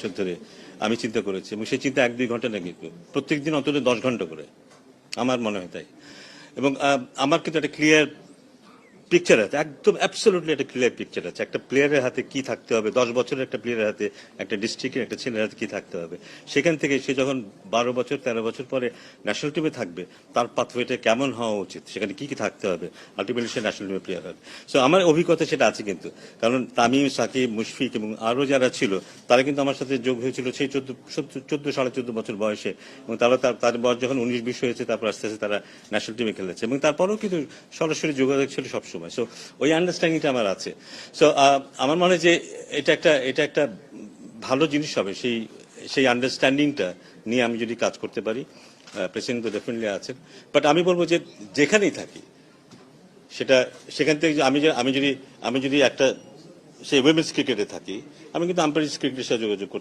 বছর ধরে আমি চিন্তা করেছি, এবং সেই চিন্তা 1-2 ঘন্টা না, কিন্তু প্রত্যেকদিন অন্তত 10 ঘন্টা করে, আমার মনে হয় তাই। এবং আমার কিন্তু একটা ক্লিয়ার পিকচার আছে, একদম অ্যাবসলিউটলি একটা ক্লিয়ার পিকচার আছে একটা প্লেয়ারের হাতে কি থাকতে হবে, 10 বছরের একটা প্লেয়ারের হাতে, একটা ডিস্ট্রিক্টের একটা ছেলের হাতে কি থাকতে হবে। সেখান থেকে সে যখন 12 বছর 13 বছর পরে ন্যাশনাল টিমে থাকবে, তার পাথওয়েটা কেমন হওয়া উচিত, সেখানে কি কি থাকতে হবে, আলটিমেটলি সে ন্যাশনাল টিমে প্লেয়ার হবে। সো আমার অভিজ্ঞতা সেটা আছে কিন্তু, কারণ তামিম, সাকিব, মুশফিক এবং আরও যারা ছিল, তারা কিন্তু আমার সাথে যোগ হয়েছিল সেই 14 বছর বয়সে, এবং তাদের বয়স যখন 19-20 হয়েছে, তারপর আস্তে আস্তে তারা ন্যাশনাল টিমে খেলেছে, এবং তারপরেও কিন্তু সরাসরি যোগাযোগ ছিল সবসময়। সো ওই আন্ডারস্ট্যান্ডিংটা আমার আছে। সো আমার মনে হয় যে এটা একটা ভালো জিনিস হবে, সেই আন্ডারস্ট্যান্ডিংটা নিয়ে আমি যদি কাজ করতে পারি। প্রেসিডেন্ট তো ডেফিনেটলি আছেন, বাট আমি বলবো যে যেখানেই থাকি সেখান থেকে আমি যদি একটা সেই উইমেন্স ক্রিকেটে থাকি, আমি কিন্তু আম্পায়ার ক্রিকেটের সাথে যোগাযোগ করতে